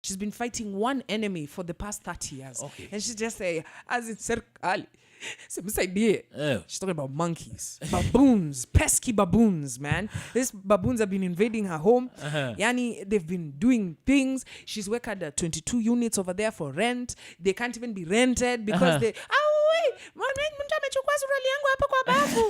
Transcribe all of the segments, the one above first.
She's been fighting one enemy for the past 30 years. Okay. And she's just saying, as in serikali. She's talking about monkeys, baboons, pesky baboons, man. These baboons have been invading her home. Yani, they've been doing things. She's worked at 22 units over there for rent. They can't even be rented because they...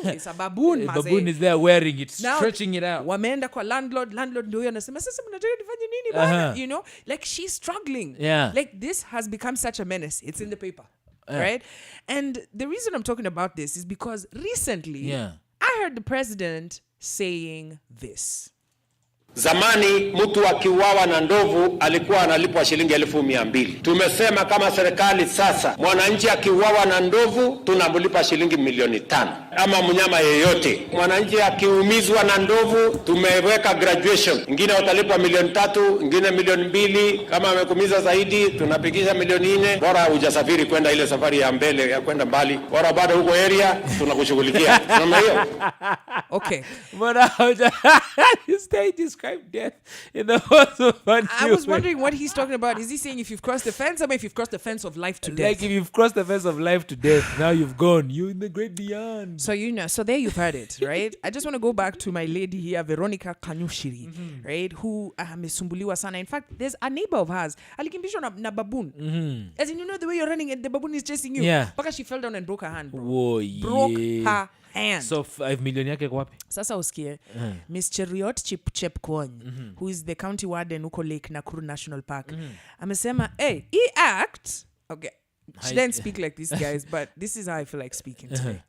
It's a baboon. The baboon is there wearing it, now, stretching it out. Wameenda kwa landlord ndio anasema sasa mnataka nifanye nini bana? You know, like she's struggling. Yeah. Like this has become such a menace. It's in the paper. Right? And the reason I'm talking about this is because recently I heard the president saying this. Zamani mtu akiuawa na ndovu alikuwa analipwa shilingi 200,000. Tumesema kama serikali sasa mwananchi akiuawa na ndovu tunamlipa shilingi 500,000 ama mnyama yeyote. Mwananchi akiumizwa na ndovu tumeweka graduation. Ingine watalipwa 300,000, ingine 2,000,000, kama amekumiza zaidi tunapigisha 4,000,000. Bora hujasafiri kwenda ile safari ya mbele ya kwenda mbali. Bora bado huko area tunakushughulikia. Kama hiyo. Okay. Bora you stay describe death in the most of fun. I was wondering what he's talking about. Is he saying if you've crossed the fence, or if you've crossed the fence of life to death? Like if you've crossed the fence of life to death, now you've gone. You're in the great beyond. So you know, so there you've heard it, right? I just want to go back to my lady here, Veronica Kanyushiri, right? Who amesumbuliwa sana. In fact, there's a neighbor of hers, alikimbishwa na baboon. As in, you know the way you're running and the baboon is chasing you. Yeah. Because she fell down and broke her hand, bro. Whoa, broke her hand. So 5 million yake kwa wapi? Sasa usikie, Miss Cheriot Chepkwony, who is the county warden uko Lake Nakuru National Park, amesema, hey, he act, okay, she didn't speak like these guys, but this is how I feel like speaking today.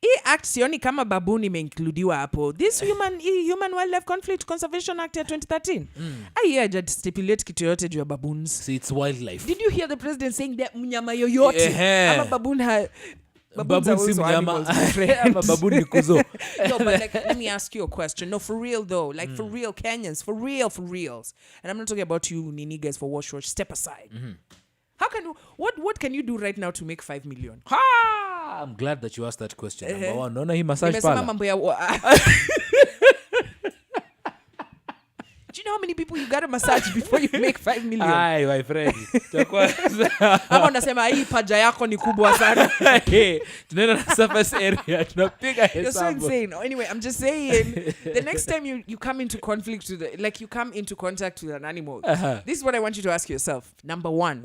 He act sioni kama baboon imeincludiwa hapo. This Human Wildlife Conflict Conservation Act ya 2013. I hear just stipulate kitu yote juu ya baboons. See, it's wildlife. Did you hear the president saying that mnyama yoyote ama baboon baboon si mnyama ama baboon ni kuzo? No, but like, let me ask you a question. No, for real though, like for real Kenyans, for reals. And I'm not talking about you nini guys for wash. Step aside. How can you, what can you do right now to make 5 million? Ha! I'm glad that you asked that question. Number one, naona hii massage Nimesema parlor. mambo ya Do you know how many people you gotta massage before you make 5 million? Ay, my friend. Ama unasema hii paja yako ni kubwa sana. Tunaenda na surface area. Tunapiga hesabu. You're so insane. Anyway, I'm just saying, the next time you come into conflict with, like you come into contact with an animal, this is what I want you to ask yourself. Number one,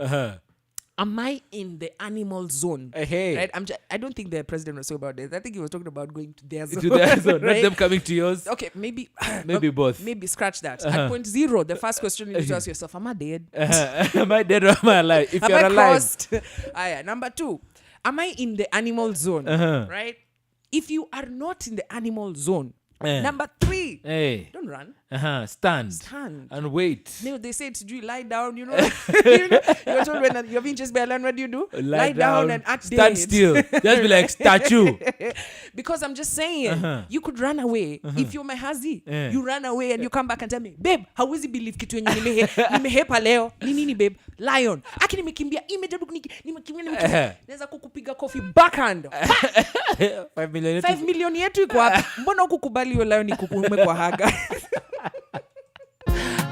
am I in the animal zone? Right? I don't think the president was talking about this. I think he was talking about going to their zone. To their zone, right? Not them coming to yours. Okay, maybe both. Maybe scratch that. At point 0, the first question you need to ask yourself, am I dead? Am I dead or am I alive? If am you're I alive. crossed? Number 2, am I in the animal zone? Right? If you are not in the animal zone, number 3, don't run. Stand. And wait. No, they say to do lie down, you know. You're told when you're being chased by a lion, what do you do? Lie down and act stand dead. still. Just be like statue. Because I'm just saying, you could run away. If you're my hazi, you run away and you come back and tell me, babe, hauwezi believe kitu yenye nimehepa leo. Ni nini babe? Lion. Aki nimekimbia, nimekimbia. Naweza kukupiga kofi backhand. 5 million yetu iko wapi? Mbona ukukubali hiyo lion ikukume kwa haga?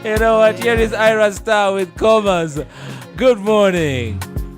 You know what? Here is Ira Star with Commas. Good morning.